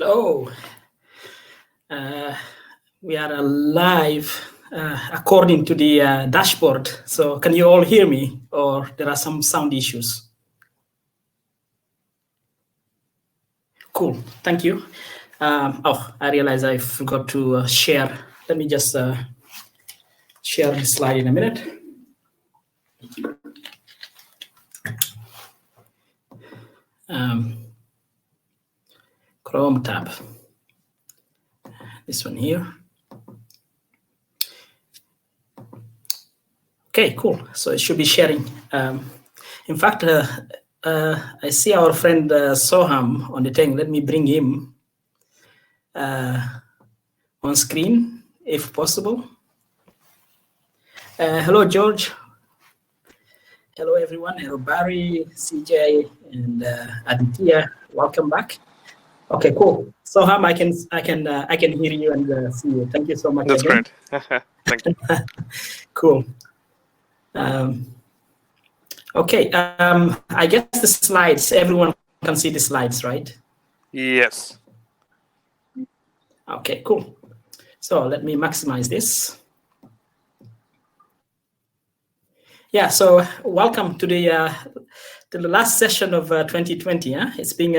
Hello. We are live according to the dashboard. So can you all hear me, or there are some sound issues? Cool, thank you. Oh, I realize I forgot to share. Let me just share the slide in a minute. Chrome tab. This one here. Okay, cool. So it should be sharing. In fact, I see our friend Soham on the thing. Let me bring him on screen, if possible. Hello, George. Hello, everyone. Hello, Barry, CJ, and Aditya. Welcome back. Okay, cool. Soham, I can hear you and see you. Thank you so much. That's again. great. Thank you. Cool. Okay. I guess the slides. Everyone can see the slides, right? Yes. Okay. Cool. So let me maximize this. Yeah. So welcome to the last session of 2020. It's been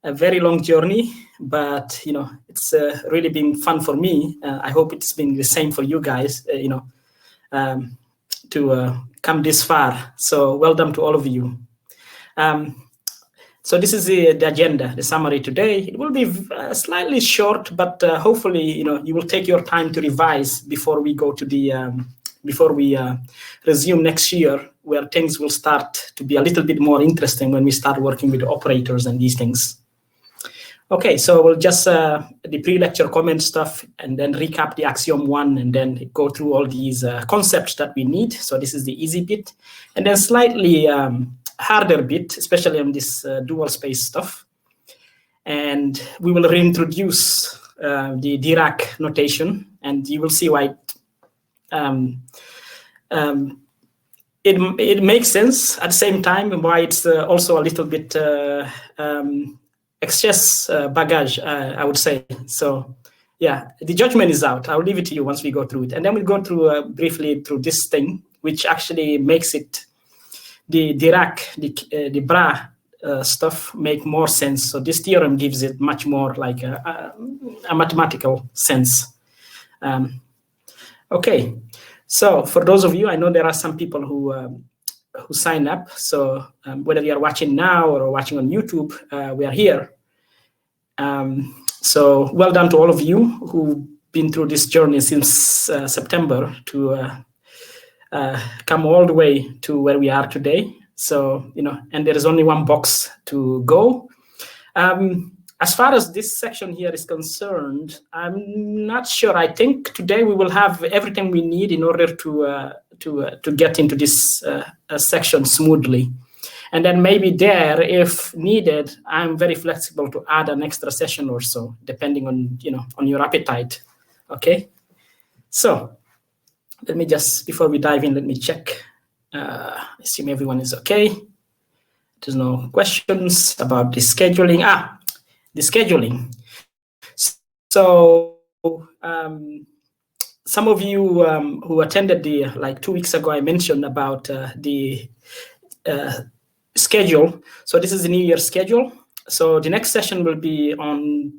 a very long journey, but it's really been fun for me. I hope it's been the same for you guys. To come this far. So well done to all of you. So this is the agenda, the summary today. It will be slightly short, but hopefully you will take your time to revise before we go to the before we resume next year, where things will start to be a little bit more interesting when we start working with operators and these things. Okay, so we'll just the pre-lecture comment stuff and then recap the axiom 1 and then go through all these concepts that we need. So this is the easy bit. And then slightly harder bit, especially on this dual space stuff. And we will reintroduce the Dirac notation, and you will see why it makes sense at the same time, and why it's also a little bit excess baggage, I would say. So yeah, the judgment is out. I'll leave it to you once we go through it. And then we'll go through briefly through this thing, which actually makes it, the Dirac, the Bra stuff make more sense. So this theorem gives it much more like a mathematical sense. Okay, so for those of you, I know there are some people who sign up. So whether you are watching now or watching on YouTube, we are here. So well done to all of you who've been through this journey since September to come all the way to where we are today. So, and there is only one box to go. As far as this section here is concerned, I'm not sure. I think today we will have everything we need in order to get into this section smoothly. And then maybe there, if needed, I'm very flexible to add an extra session or so, depending on on your appetite. Okay. So let me just, before we dive in, let me check. Assume everyone is okay. There's no questions about the scheduling. The scheduling. So some of you who attended the, like 2 weeks ago, I mentioned about the schedule. So this is the New Year schedule. So the next session will be on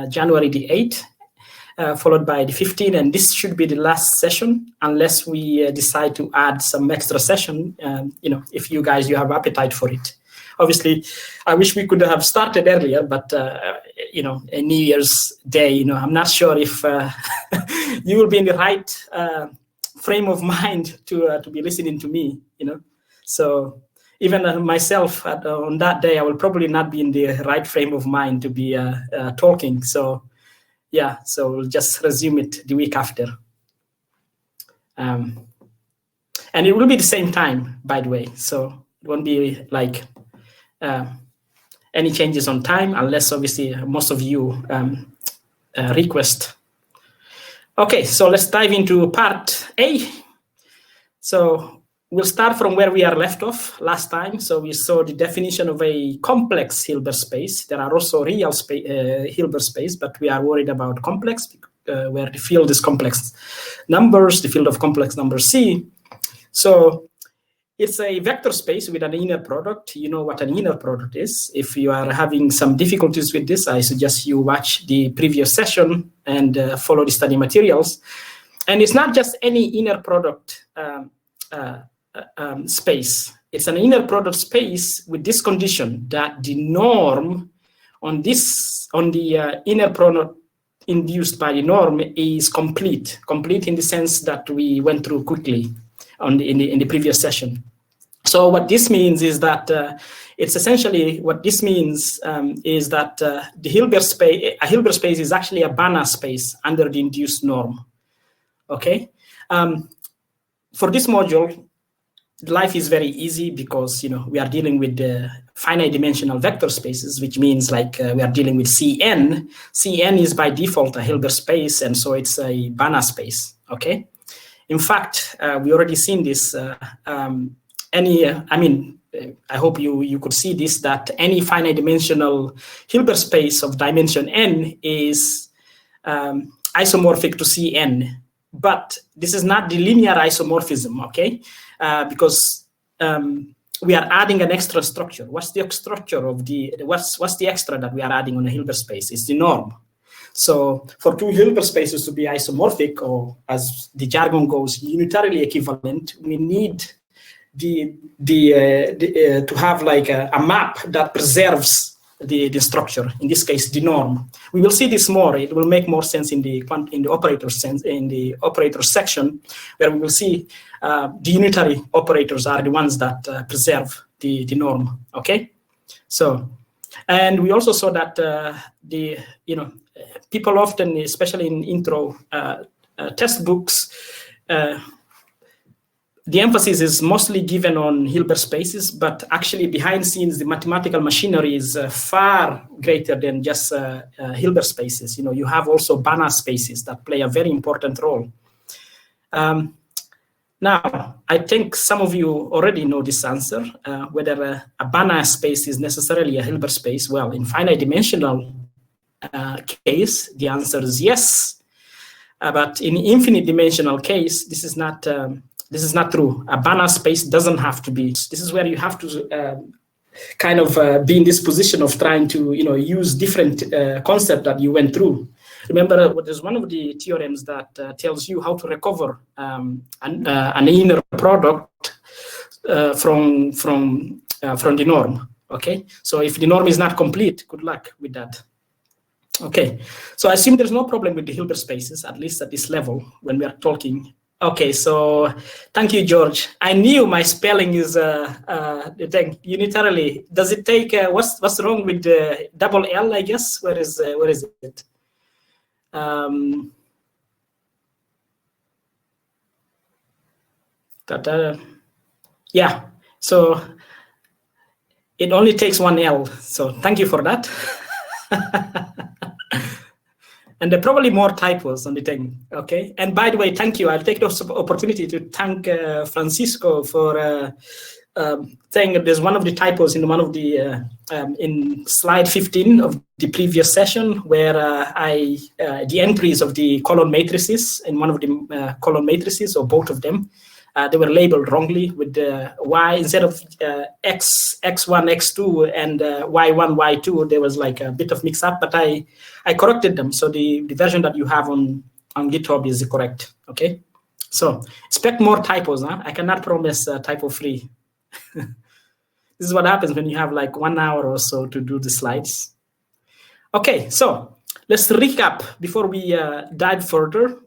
January the 8th, followed by the 15th, and this should be the last session unless we decide to add some extra session, if you have appetite for it. Obviously, I wish we could have started earlier, but a New Year's Day, I'm not sure if you will be in the right frame of mind to be listening to me, So even myself on that day, I will probably not be in the right frame of mind to be talking. So yeah, so we'll just resume it the week after. And it will be the same time, by the way. So it won't be like any changes on time, unless obviously most of you request. Okay, so let's dive into part A. So we'll start from where we are left off last time. So we saw the definition of a complex Hilbert space. There are also real Hilbert space, but we are worried about complex, where the field is complex numbers, the field of complex number C. So it's a vector space with an inner product. You know what an inner product is. If you are having some difficulties with this, I suggest you watch the previous session and follow the study materials. And it's not just any inner product space. It's an inner product space with this condition, that the norm on the inner product induced by the norm is complete in the sense that we went through quickly in the previous session. So what this means is that it's essentially what this means is that the Hilbert space, a Hilbert space is actually a Banach space under the induced norm. Okay. For this module, life is very easy because we are dealing with the finite dimensional vector spaces, which means like we are dealing with Cn. Cn is by default a Hilbert space, and so it's a Banach space. Okay. In fact, we already seen this. I hope you could see this, that any finite dimensional Hilbert space of dimension n is isomorphic to Cn. But this is not the linear isomorphism, okay? Because we are adding an extra structure. What's the structure of what's the extra that we are adding on a Hilbert space? It's the norm. So for two Hilbert spaces to be isomorphic, or as the jargon goes, unitarily equivalent, we need to have like a map that preserves the structure. In this case, the norm. We will see this more. It will make more sense in the operator sense, in the operator section, where we will see the unitary operators are the ones that preserve the norm. Okay, so. And we also saw that people often, especially in intro textbooks, the emphasis is mostly given on Hilbert spaces, but actually behind scenes, the mathematical machinery is far greater than just Hilbert spaces. You have also Banach spaces that play a very important role. Now, I think some of you already know this answer, whether a Banach space is necessarily a Hilbert space. Well, in finite dimensional case, the answer is yes. But in infinite dimensional case, this is not true. A Banach space doesn't have to be. This is where you have to kind of be in this position of trying to use different concept that you went through. Remember, there's one of the theorems that tells you how to recover an inner product from the norm. Okay, so if the norm is not complete, good luck with that. Okay, so I assume there's no problem with the Hilbert spaces, at least at this level when we are talking. Okay, so thank you, George. I knew my spelling is unitarily. Does it take what's wrong with the double L? I guess where is it? Yeah, so it only takes one L. So thank you for that. And there are probably more typos on the thing, okay? And by the way, thank you. I'll take this opportunity to thank Francisco for saying that there's one of the typos in one of the, in slide 15 of the previous session, where the entries of the column matrices, in one of the column matrices, or both of them, they were labeled wrongly with the Y instead of X1, X2, and Y1, Y2. There was like a bit of mix up, but I corrected them. So the version that you have on GitHub is correct. Okay. So expect more typos. Huh? I cannot promise typo free. This is what happens when you have like 1 hour or so to do the slides. Okay. So let's recap before we dive further.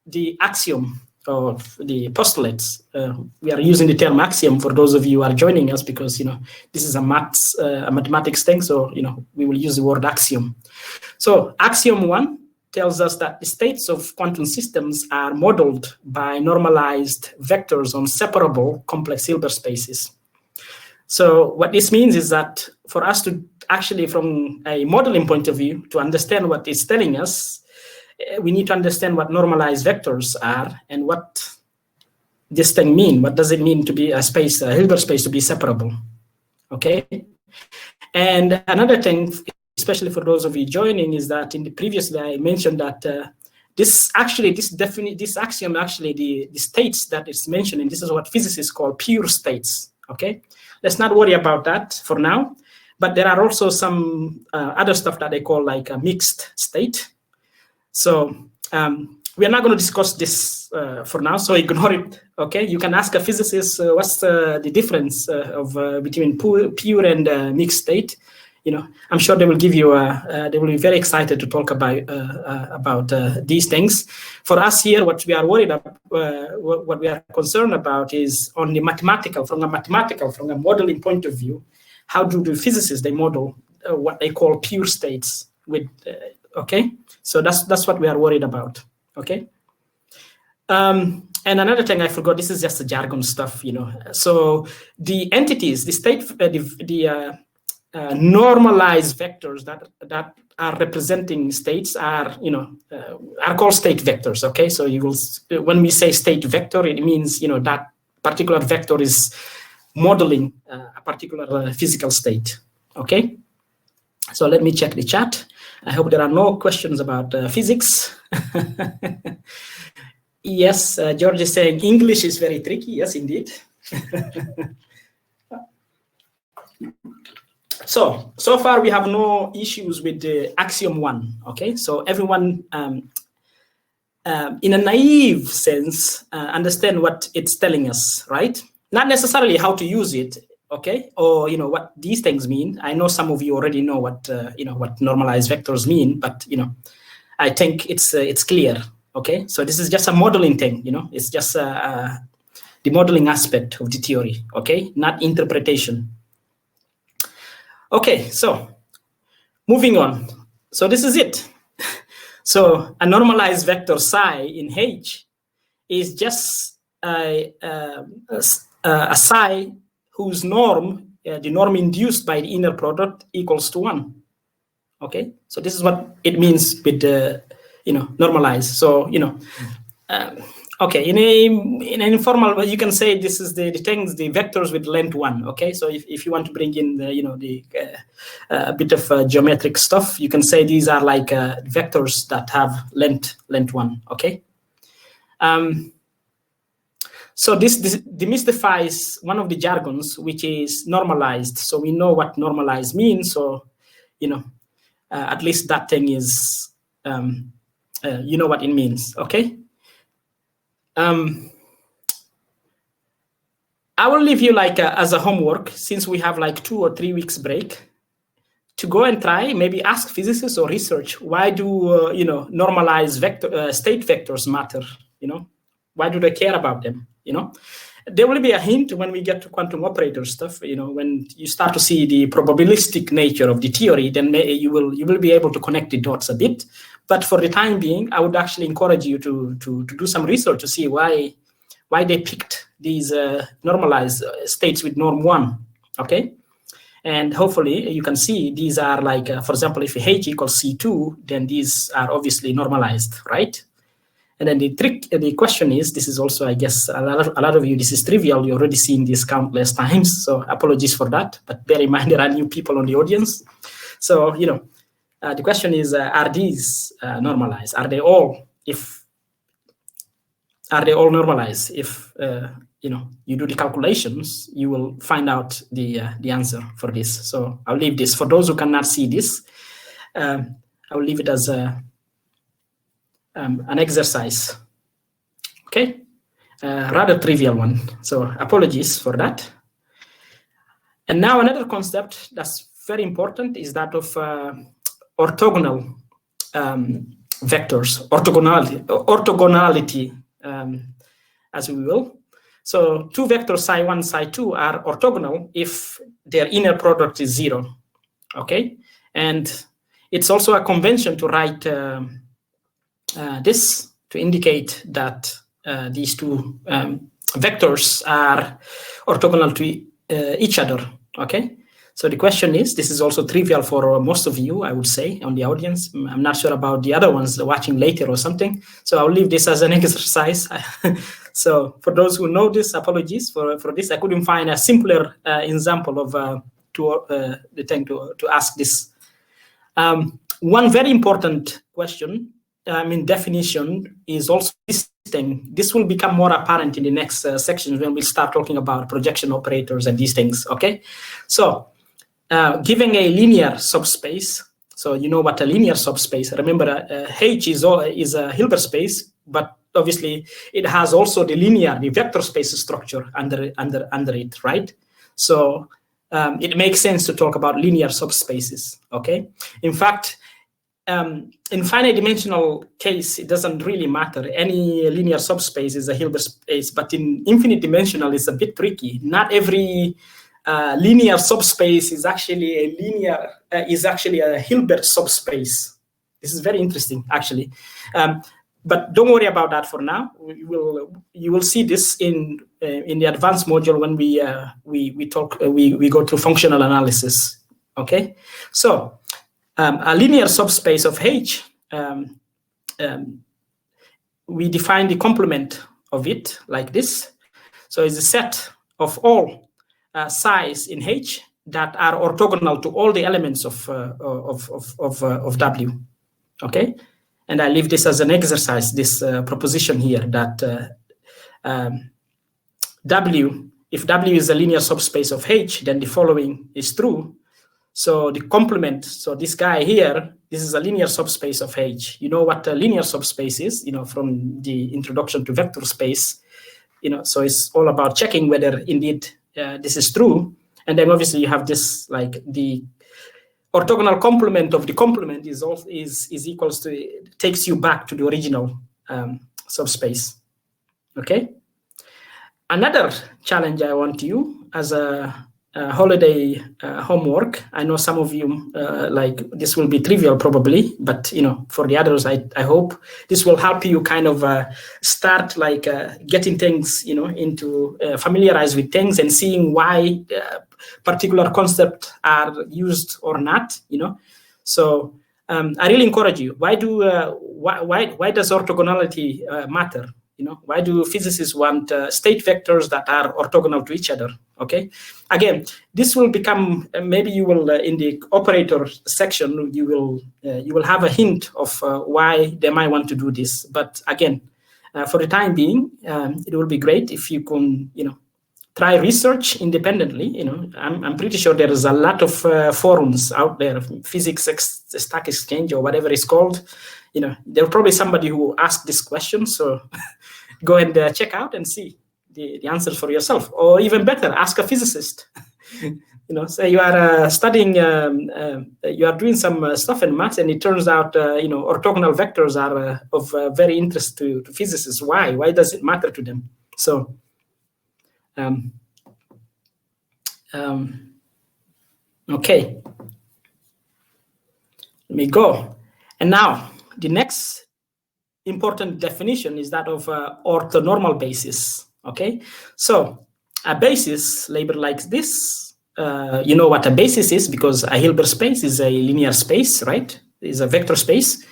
The axiom of the postulates. We are using the term axiom for those of you who are joining us because this is a mathematics thing, so we will use the word axiom. So axiom 1 tells us that the states of quantum systems are modeled by normalized vectors on separable complex Hilbert spaces. So what this means is that for us to actually, from a modeling point of view, to understand what it's telling us, we need to understand what normalized vectors are and what this thing mean? What does it mean to be a space, a Hilbert space, to be separable? Okay. And another thing, especially for those of you joining, is that in the previously I mentioned that this axiom actually the states that it's mentioning, this is what physicists call pure states. Okay, let's not worry about that for now. But there are also some other stuff that they call like a mixed state. So we are not going to discuss this for now, so ignore it. Okay, you can ask a physicist what's the difference between pure and mixed state. You know, I'm sure they will give you. They will be very excited to talk about these things. For us here, what we are worried about, what we are concerned about, is on the from a modeling point of view. How do the physicists they model what they call pure states with? Okay, so that's what we are worried about. Okay. And another thing I forgot. This is just the jargon stuff, you know. So the entities, the state, normalized vectors that are representing states are, you know, are called state vectors. Okay, so you will, when we say state vector, it means, you know, that particular vector is modeling a particular physical state. Okay, so let me check the chat. I hope there are no questions about physics. Yes, George is saying English is very tricky. Yes, indeed. So far we have no issues with the axiom 1. Okay, so everyone, in a naive sense, understand what it's telling us, right? Not necessarily how to use it, okay, or you know what these things mean. I know some of you already know what you know what normalized vectors mean, but you know, I think it's clear. Okay, so this is just a modeling thing. You know, it's just the modeling aspect of the theory. Okay, not interpretation. Okay, so moving on. So this is it. So a normalized vector psi in H is just a psi whose norm, the norm induced by the inner product, equals to 1. Okay, so this is what it means with the, you know, normalized. So, you know, okay, in an informal, you can say this is the things, the vectors with length 1. Okay, so if you want to bring in the, you know, the a bit of geometric stuff, you can say these are like vectors that have length 1. Okay. So this demystifies one of the jargons, which is normalized. So we know what normalized means. So, you know, at least that thing is, you know what it means. Okay. I will leave you like as a homework, since we have like 2 or 3 weeks break, to go and try, maybe ask physicists or research, why do you know, normalized state vectors matter? You know, why do they care about them? You know, there will be a hint when we get to quantum operator stuff. You know, when you start to see the probabilistic nature of the theory, then you will be able to connect the dots a bit. But for the time being, I would actually encourage you to do some research to see why they picked these normalized states with norm 1. Okay, and hopefully you can see these are like, for example, if H equals C2, then these are obviously normalized, right? And then the question is, this is also, I guess, a lot of you, this is trivial. You've already seen this countless times, so apologies for that. But bear in mind, there are new people on the audience. So, you know, the question is, are these normalized? Are they all normalized? If, you know, you do the calculations, you will find out the answer for this. So I'll leave this. For those who cannot see this, I will leave it as an exercise. Okay, rather trivial one. So apologies for that. And now another concept that's very important is that of orthogonal vectors, orthogonality, as we will. So two vectors psi1, psi2 are orthogonal if their inner product is 0. Okay, and it's also a convention to write this to indicate that these two vectors are orthogonal to each other. Okay, so the question is, this is also trivial for most of you, I would say, on the audience. I'm not sure about the other ones watching later or something, so I'll leave this as an exercise. So for those who know this, apologies for this. I couldn't find a simpler example of to ask this. One very important question, definition, is also this thing. This will become more apparent in the next section when we start talking about projection operators and these things, okay? So giving a linear subspace, so you know what a linear subspace, remember H is a Hilbert space, but obviously it has also the vector space structure under it, right? So it makes sense to talk about linear subspaces, okay? In fact, in finite dimensional case, it doesn't really matter. Any linear subspace is a Hilbert space, but in infinite dimensional, it's a bit tricky. Not every linear subspace is actually a Hilbert subspace. This is very interesting, actually. But don't worry about that for now. You will see this in the advanced module when we go through functional analysis. Okay, so a linear subspace of H, we define the complement of it like this. So it's a set of all size in H that are orthogonal to all the elements of W. Okay. And I leave this as an exercise, this proposition here that if W is a linear subspace of H, then the following is true. So the complement, so this guy here, this is a linear subspace of H. You know what a linear subspace is, from the introduction to vector space, so it's all about checking whether indeed this is true. And then obviously you have this, like the orthogonal complement of the complement is equals to, takes you back to the original subspace. Okay. Another challenge I want you as a holiday homework. I know some of you like this will be trivial probably, but for the others, I hope this will help you kind of start like getting things into familiarize with things and seeing why particular concepts are used or not. So I really encourage you. Why does orthogonality matter? Why do physicists want state vectors that are orthogonal to each other? Okay. Again, this will become maybe you will in the operator section you will have a hint of why they might want to do this. But again, for the time being, it will be great if you can try research independently. I'm pretty sure there is a lot of forums out there, physics stack exchange or whatever it's called. There's probably somebody who asked this question, so go and check out and see the answers for yourself. Or even better, ask a physicist. Say you are studying, you are doing some stuff in maths, and it turns out, orthogonal vectors are of very interest to physicists. Why? Why does it matter to them? So, okay. Let me go. And now, the next important definition is that of orthonormal basis. Okay, so a basis labeled like this, you know what a basis is because a Hilbert space is a linear space, right? Is a vector space.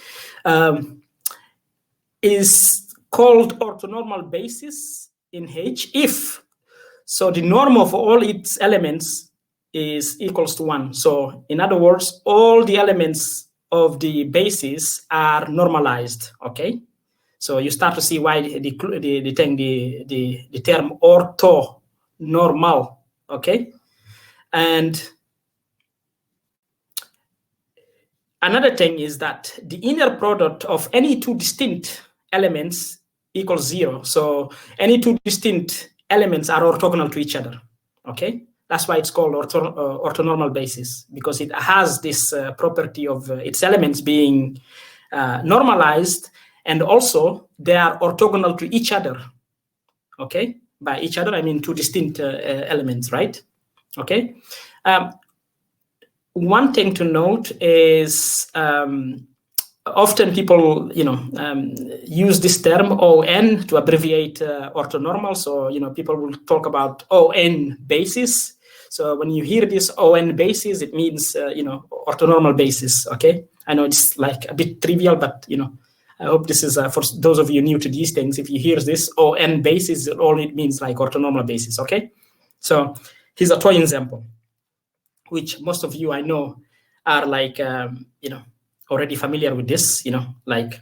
Is called orthonormal basis in H if so the norm of all its elements is equals to 1. So in other words, all the elements of the basis are normalized. Okay, so you start to see why the term orthonormal. Okay, and another thing is that the inner product of any two distinct elements equals 0. So any two distinct elements are orthogonal to each other. Okay. That's why it's called orthonormal basis, because it has this property of its elements being normalized, and also they are orthogonal to each other. Okay, by each other I mean two distinct elements, right? Okay. One thing to note is often people, use this term ON to abbreviate orthonormal. So people will talk about ON basis. So when you hear this ON basis, it means, orthonormal basis, okay? I know it's like a bit trivial, but, I hope this is for those of you new to these things. If you hear this, n basis, all it means like orthonormal basis. Okay, so here's a toy example, which most of you I know are like already familiar with this. Like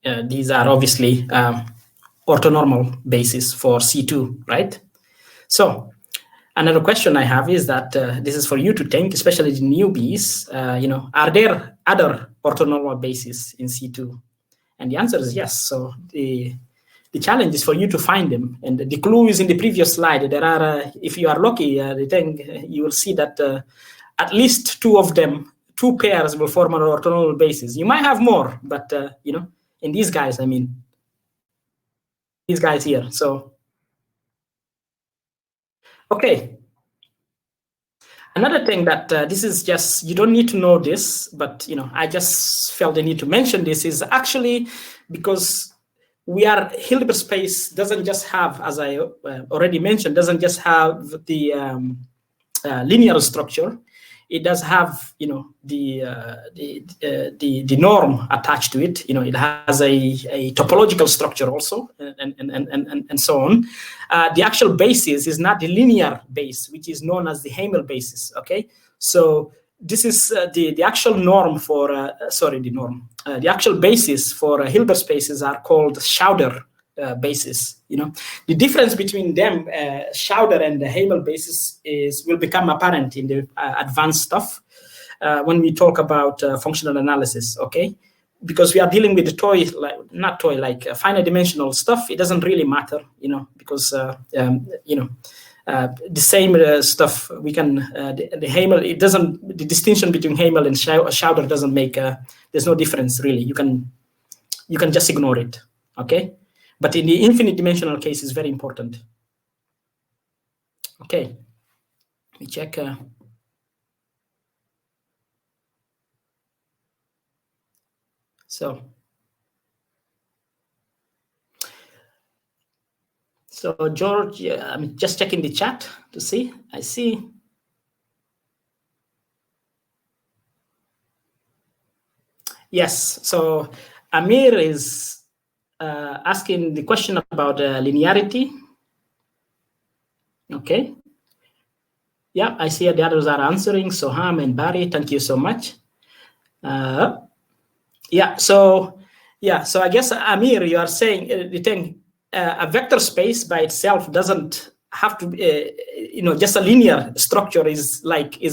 these are obviously orthonormal basis for C2, right? So another question I have is that this is for you to think, especially the newbies. Are there other orthonormal bases in C2? And the answer is yes. So the challenge is for you to find them. And the clue is in the previous slide. There are, if you are lucky, you will see that at least two of them, two pairs will form an orthonormal basis. You might have more, but in these guys, I mean, these guys here. So, okay. Another thing that this is just, you don't need to know this, but I just felt the need to mention this is actually because Hilbert space doesn't just have, as I already mentioned, doesn't just have the linear structure. It does have, the norm attached to it. It has a topological structure also, and so on. The actual basis is not the linear base, which is known as the Hamel basis. Okay, so this is the actual norm for the actual basis for Hilbert spaces are called Schauder basis. The difference between them, Schauder and the Hamel basis, will become apparent in the advanced stuff when we talk about functional analysis. Okay, because we are dealing with the finite dimensional stuff. It doesn't really matter, because the same stuff we can the Hamel. It doesn't. The distinction between Hamel and Schauder doesn't make. There's no difference really. You can just ignore it. Okay. But in the infinite dimensional case, is very important. Okay, let me check. So George, I'm just checking the chat to see. I see. Yes. So Amir is asking the question about linearity. Okay. Yeah, I see the others are answering. Soham and Barry, thank you so much. So I guess Amir, you are saying the thing, a vector space by itself doesn't have to be, just a linear structure is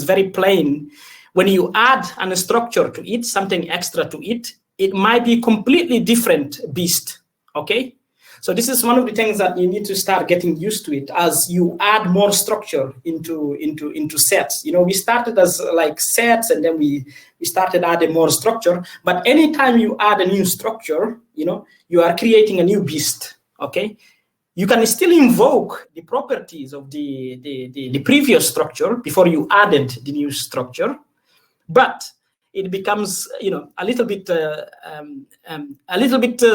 very plain. When you add a structure to it, something extra to it, it might be completely different beast. Okay, so this is one of the things that you need to start getting used to it as you add more structure into sets. We started as like sets, and then we started adding more structure. But anytime you add a new structure, you are creating a new beast. Okay, you can still invoke the properties of the previous structure before you added the new structure, but it becomes, a little bit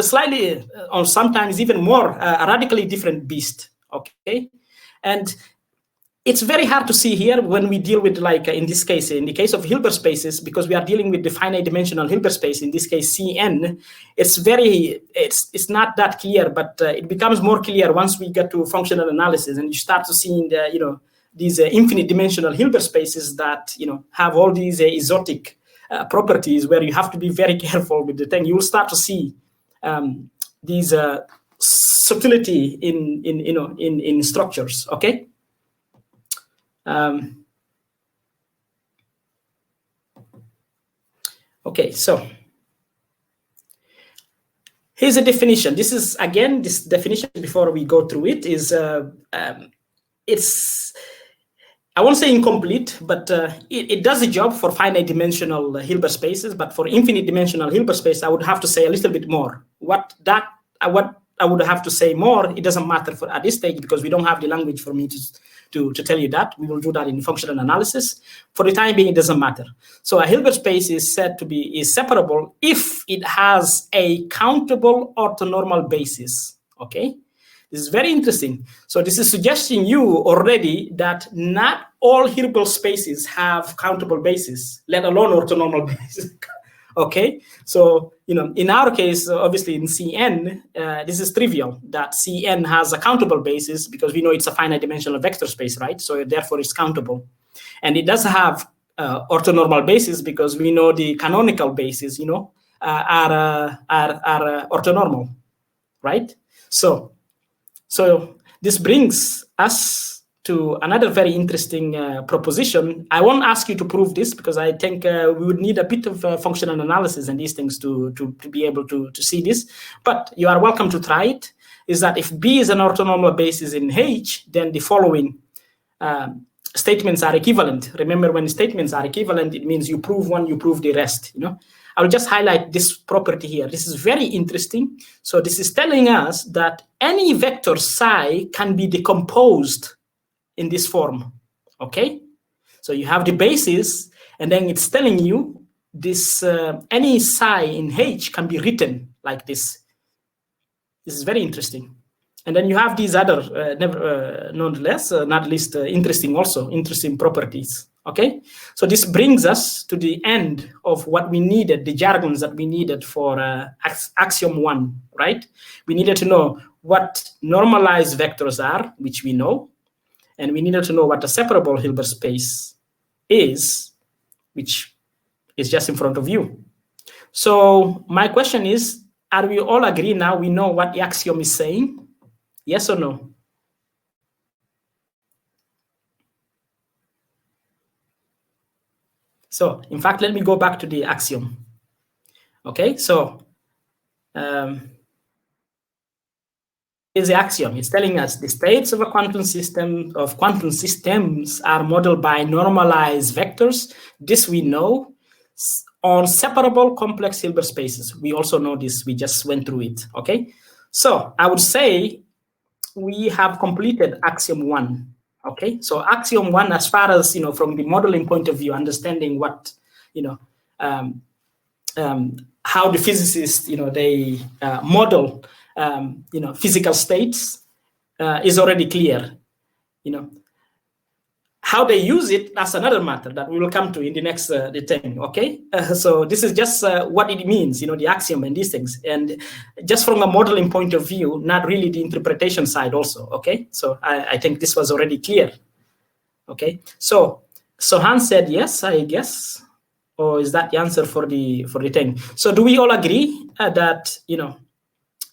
slightly, or sometimes even more, a radically different beast. Okay, and it's very hard to see here when we deal with, like in this case, in the case of Hilbert spaces, because we are dealing with the finite dimensional Hilbert space. In this case, Cn. It's not that clear, but it becomes more clear once we get to functional analysis, and you start to see these infinite dimensional Hilbert spaces that have all these exotic properties where you have to be very careful with the thing. You will start to see these subtlety in structures. Okay. Okay, so here's a definition. This is, again, this definition, before we go through it, is it's, I won't say incomplete, but it does a job for finite dimensional Hilbert spaces. But for infinite dimensional Hilbert space, I would have to say a little bit more. What I would have to say more, it doesn't matter at this stage, because we don't have the language for me to tell you that. We will do that in functional analysis. For the time being, it doesn't matter. So a Hilbert space is said to be separable if it has a countable orthonormal basis. Okay, this is very interesting. So this is suggesting you already that not all Hilbert spaces have countable basis, let alone orthonormal basis. Okay, so in our case, obviously in Cn, this is trivial that Cn has a countable basis because we know it's a finite dimensional vector space, right? So therefore it's countable, and it does have orthonormal basis because we know the canonical basis, are orthonormal, right? So this brings us to another very interesting proposition. I won't ask you to prove this because I think we would need a bit of functional analysis and these things to be able to see this, but you are welcome to try it, is that if B is an orthonormal basis in H, then the following statements are equivalent. Remember, when statements are equivalent, it means you prove one, you prove the rest. I'll just highlight this property here. This is very interesting. So this is telling us that any vector psi can be decomposed in this form, okay? So you have the basis, and then it's telling you this any psi in H can be written like this. This is very interesting. And then you have these other, nonetheless, not least interesting properties, okay? So this brings us to the end of what we needed, the jargons that we needed for axiom 1, right? We needed to know what normalized vectors are, which we know, and we needed to know what a separable Hilbert space is, which is just in front of you. So my question is, are we all agree now we know what the axiom is saying? Yes or no? So in fact, let me go back to the axiom. Okay, so is the axiom. It's telling us the states of a quantum system, of quantum systems, are modeled by normalized vectors. This we know, on separable complex Hilbert spaces. We also know this. We just went through it. Okay, so I would say we have completed axiom 1. Okay, so axiom 1, as far as from the modeling point of view, understanding what how the physicists they model physical states is already clear. How they use it, that's another matter that we will come to in the next thing, okay? So this is just what it means, the axiom and these things. And just from a modeling point of view, not really the interpretation side also, okay? So I think this was already clear, okay? So Hans said yes, I guess, or is that the answer for the thing? So do we all agree that,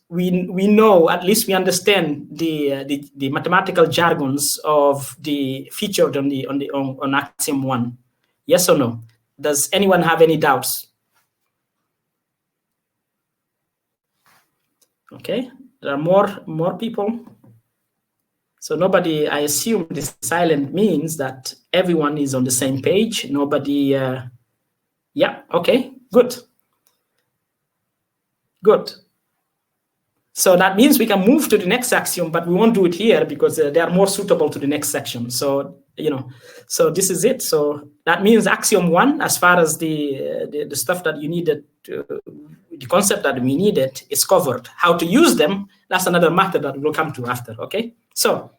we know, at least we understand the mathematical jargons of the featured on axiom 1? Yes or no? Does anyone have any doubts? Okay, there are more people. So nobody, I assume this silent means that everyone is on the same page. Nobody, yeah, okay, good. Good. So that means we can move to the next axiom, but we won't do it here because they are more suitable to the next section. So, so this is it. So that means axiom 1, as far as the stuff that you needed, the concept that we needed is covered. How to use them, that's another matter that we'll come to after, okay? So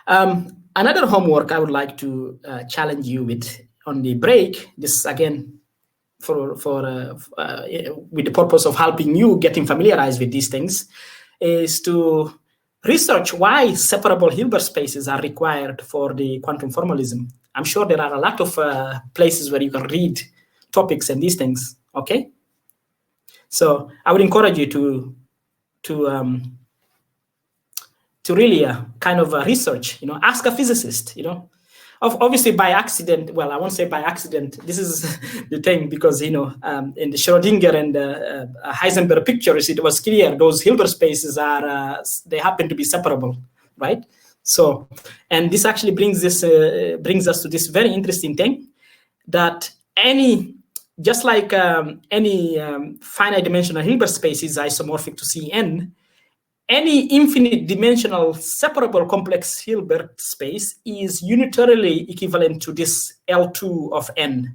another homework I would like to challenge you with on the break, this again, with the purpose of helping you getting familiarized with these things, is to research why separable Hilbert spaces are required for the quantum formalism. I'm sure there are a lot of places where you can read topics and these things, okay? So I would encourage you to really kind of research, ask a physicist, obviously by accident. Well, I won't say by accident. This is the thing, because in the Schrödinger and Heisenberg pictures, it was clear those Hilbert spaces are they happen to be separable, right? So, and this actually brings us to this very interesting thing, that just like any finite dimensional Hilbert space is isomorphic to Cn, any infinite dimensional separable complex Hilbert space is unitarily equivalent to this L2 of n,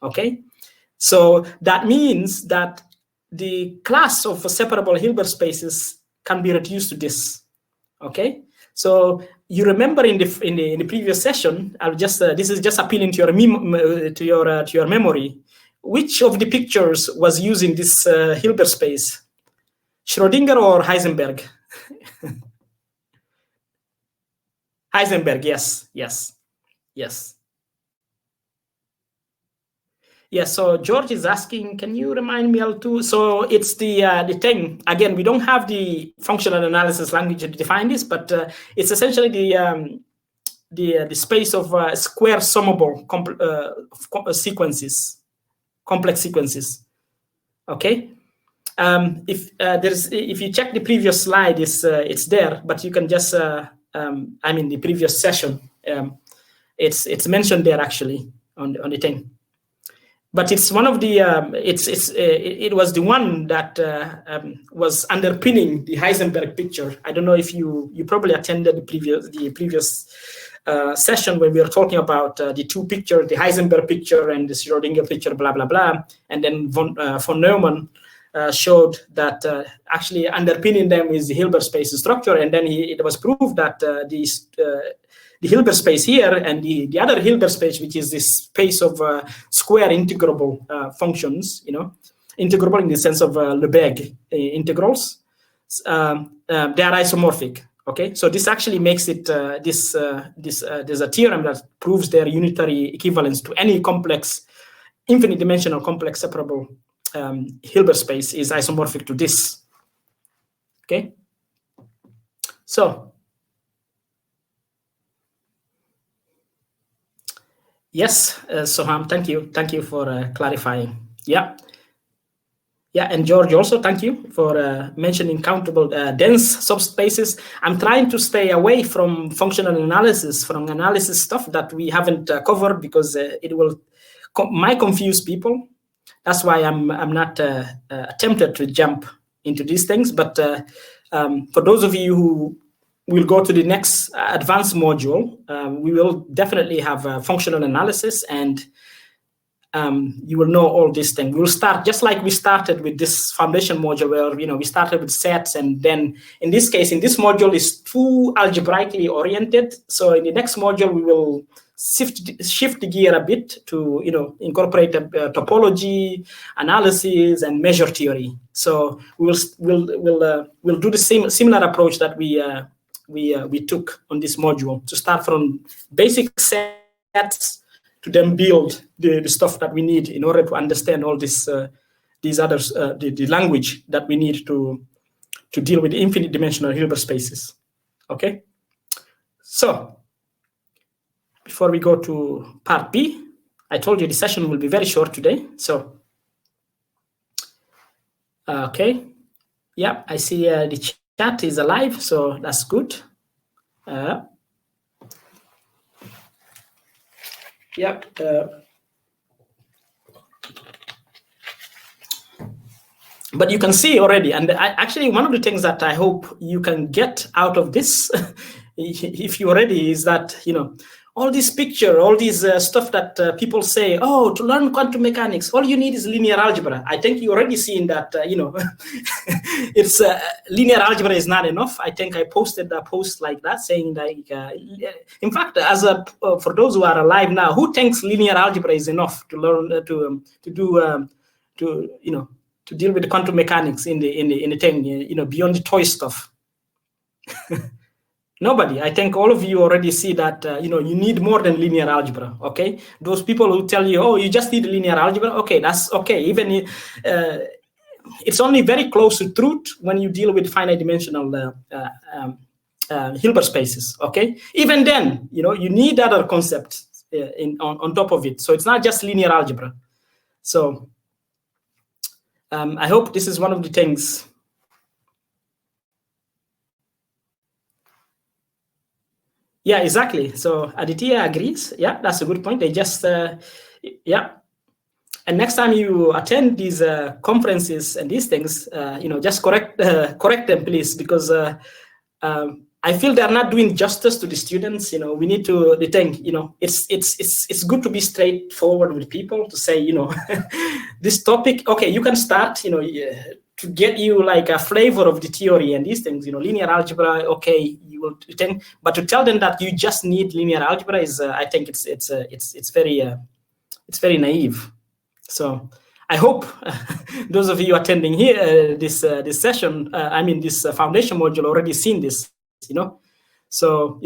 okay? So that means that the class of separable Hilbert spaces can be reduced to this, okay? So you remember in the previous session, I'll just this is just appealing to your memory. which of the pictures was used in this Hilbert space? Schrödinger or Heisenberg? Heisenberg, yes. Yeah, so George is asking, can you remind me L2? So it's the thing. Again, we don't have the functional analysis language to define this, but it's essentially the space of square summable sequences, complex sequences. Okay. If you check the previous slide, it's there, but you can just the previous session, it's mentioned there actually on the thing. But it's one of the it was the one that was underpinning the Heisenberg picture. I don't know if you probably attended the previous session when we were talking about the two pictures, the Heisenberg picture and the Schrödinger picture, blah blah blah, and then von Neumann showed that actually underpinning them is the Hilbert space structure, and then it was proved that the Hilbert space here and the other Hilbert space, which is this space of square integrable functions, integrable in the sense of Lebesgue integrals, they are isomorphic. Okay, so this actually makes it there's a theorem that proves their unitary equivalence to any complex, infinite dimensional complex separable Hilbert space is isomorphic to this. Okay, so. Yes, Soham, thank you for clarifying. Yeah, and George also, thank you for mentioning countable dense subspaces. I'm trying to stay away from functional analysis, from analysis stuff that we haven't covered, because it might confuse people. That's why I'm not tempted to jump into these things. But for those of you who will go to the next advanced module, we will definitely have functional analysis, and you will know all these things. We'll start just like we started with this foundation module, where we started with sets, and then in this case, in this module is too algebraically oriented. So in the next module, we will shift the gear a bit to incorporate topology, analysis, and measure theory. So we'll do the similar approach that we took on this module, to start from basic sets to then build the stuff that we need in order to understand all these others, the language that we need to deal with infinite dimensional Hilbert spaces. Okay, so before we go to part B, I told you the session will be very short today. So okay, yeah, I see the chat is alive, so that's good. But you can see already, and actually one of the things that I hope you can get out of this, if you're ready, is that all this picture, all this stuff that people say, oh, to learn quantum mechanics, all you need is linear algebra. I think you already seen that, it's linear algebra is not enough. I think I posted a post like that saying like, in fact, for those who are alive now, who thinks linear algebra is enough to learn to deal with the quantum mechanics in the thing, beyond the toy stuff? Nobody. I think all of you already see that, you need more than linear algebra, okay? Those people who tell you, oh, you just need linear algebra, okay, that's okay. Even it's only very close to truth when you deal with finite dimensional Hilbert spaces, okay? Even then, you need other concepts on top of it. So it's not just linear algebra. So I hope this is one of the things. Yeah, exactly. So Aditya agrees. Yeah, that's a good point. They just, yeah. And next time you attend these conferences and these things, just correct them, please, because I feel they're not doing justice to the students. We need to think. It's good to be straightforward with people, to say, this topic. Okay, you can start. To get you like a flavor of the theory and these things. Linear algebra. Okay, you will think, but to tell them that you just need linear algebra is, I think it's very naive. So I hope those of you attending here this session, this foundation module, already seen this. So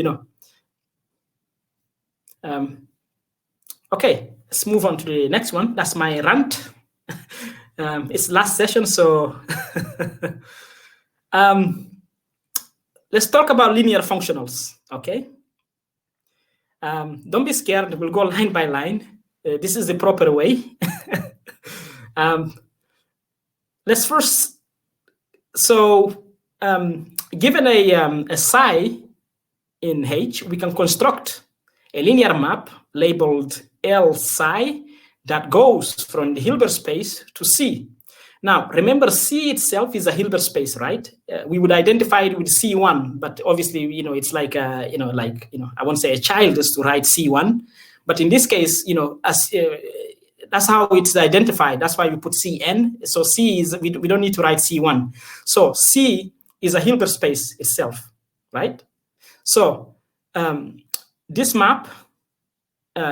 okay, let's move on to the next one. That's my rant. It's last session, so let's talk about linear functionals. Okay. Don't be scared. We'll go line by line. This is the proper way. Let's first. So, given a psi in H, we can construct a linear map labeled L psi that goes from the Hilbert space to C. Now, remember, C itself is a Hilbert space, right? We would identify it with C1, but obviously, it's like, I won't say a child is to write C1, but in this case, as that's how it's identified. That's why we put Cn. So C is, we don't need to write C1. So C is a Hilbert space itself, right? So this map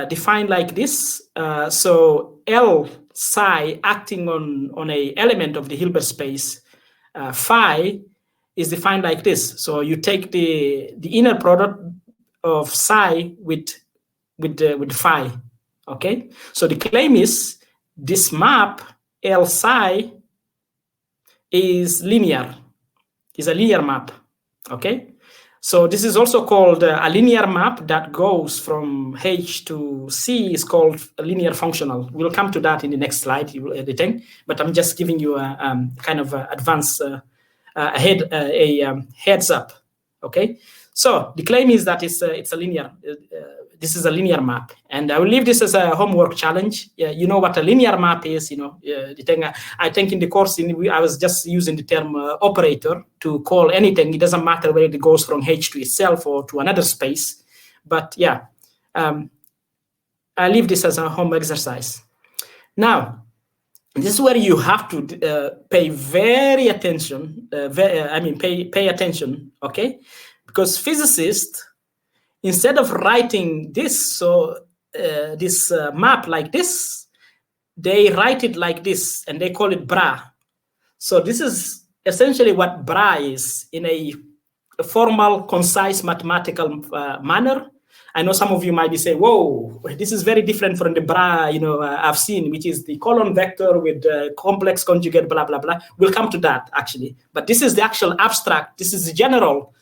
defined like this. So L psi acting on a element of the Hilbert space, phi is defined like this. So you take the inner product of psi with phi. Okay. So the claim is this map L psi is linear. Is a linear map. Okay. So this is also called a linear map that goes from H to C is called a linear functional. We'll come to that in the next slide, editing, but I'm just giving you a kind of advance heads up. Okay, so the claim is that it's a linear. This is a linear map, and I will leave this as a homework challenge. You know what a linear map is. The thing I think in the course I was just using the term operator to call anything. It doesn't matter whether it goes from H to itself or to another space. But yeah, I leave this as a home exercise. Now, this is where you have to pay very attention. Pay attention, okay? Because physicists, instead of writing this, this map like this, they write it like this, and they call it bra. So this is essentially what bra is in a formal, concise, mathematical manner. I know some of you might be saying, whoa, this is very different from the bra, I've seen, which is the column vector with complex conjugate, blah, blah, blah. We'll come to that, actually. But this is the actual abstract. This is the general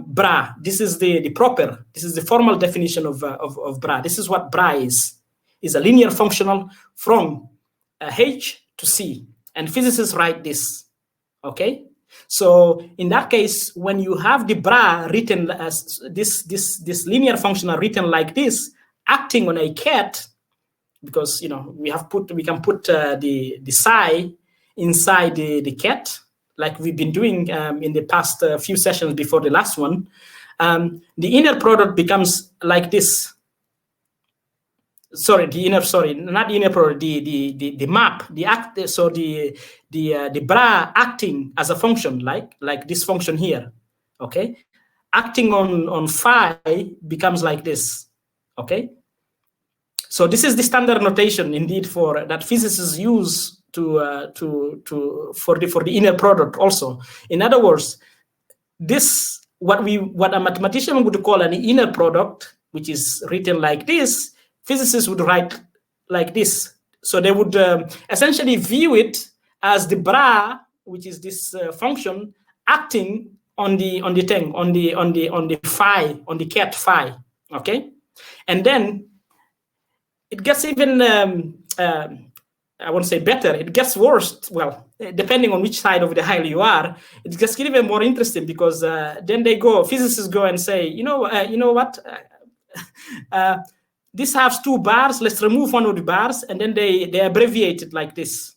bra. This is the proper. This is the formal definition of bra. This is what bra is a linear functional from H to C. And physicists write this, okay? So in that case, when you have the bra written as this linear functional written like this, acting on a ket, because we can put the psi inside the ket, like we've been doing in the past few sessions before the last one, the inner product becomes like this. Not the inner product, the map, the bra acting as a function, like this function here, okay? Acting on phi becomes like this, okay? So this is the standard notation indeed for that physicists use for the inner product also. In other words, this what a mathematician would call an inner product, which is written like this, physicists would write like this. So they would essentially view it as the bra, which is this function, acting on the phi, on the ket phi, okay? And then it gets even I won't say better, it gets worse. Well, depending on which side of the aisle you are, it gets even more interesting, because then physicists go and say, you know what? This has two bars. Let's remove one of the bars, and then they abbreviate it like this.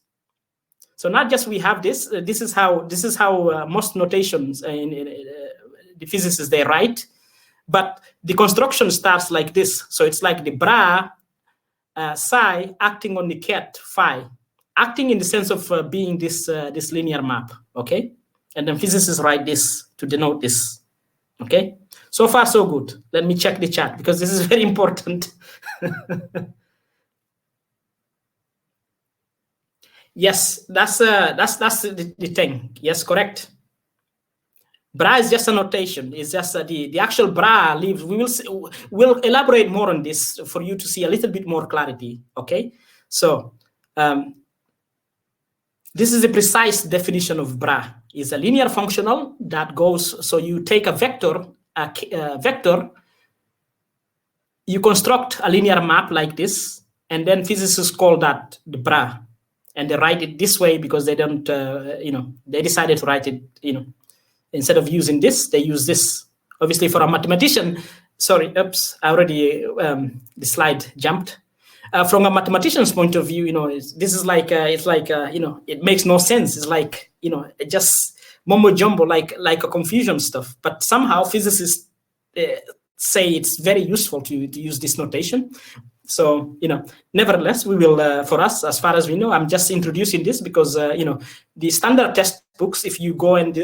So not just we have this. This is how most notations in the physicists they write, but the construction starts like this. So it's like the bra psi acting on the ket phi, acting in the sense of being this linear map. Okay, and then physicists write this to denote this. Okay. So far, so good. Let me check the chat, because this is very important. Yes, that's the thing. Yes, correct. Bra is just a notation. It's just the actual bra leaves. We'll elaborate more on this for you to see a little bit more clarity. Okay, so this is the precise definition of bra. It's a linear functional that goes. So you take a vector, you construct a linear map like this, and then physicists call that the bra, and they write it this way because they don't, they decided to write it, instead of using this, they use this. Obviously, for a mathematician, sorry, oops, I already, the slide jumped. From a mathematician's point of view, this is like, it makes no sense. It's like, just mumbo jumbo, like a confusion stuff. But somehow physicists say it's very useful to use this notation. So, nevertheless, we will, for us, as far as we know, I'm just introducing this because, the standard textbooks, if you go and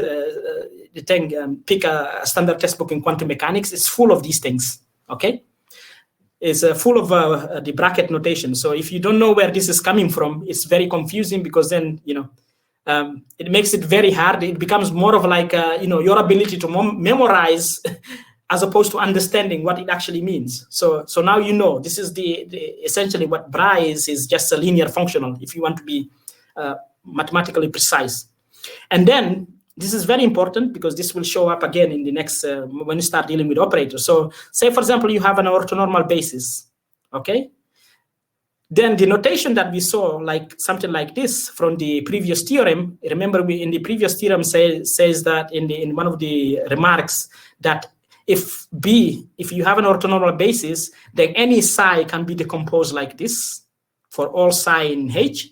pick a standard textbook in quantum mechanics, it's full of these things, okay? It's full of the bracket notation. So if you don't know where this is coming from, it's very confusing because then, it makes it very hard. It becomes more of like, your ability to memorize as opposed to understanding what it actually means. So now this is the essentially what bra is just a linear functional if you want to be mathematically precise. And then this is very important because this will show up again in the next, when you start dealing with operators. So say, for example, you have an orthonormal basis, okay? Then the notation that we saw, like something like this from the previous theorem, remember we in the previous theorem says that in one of the remarks that if you have an orthonormal basis, then any psi can be decomposed like this for all psi in H.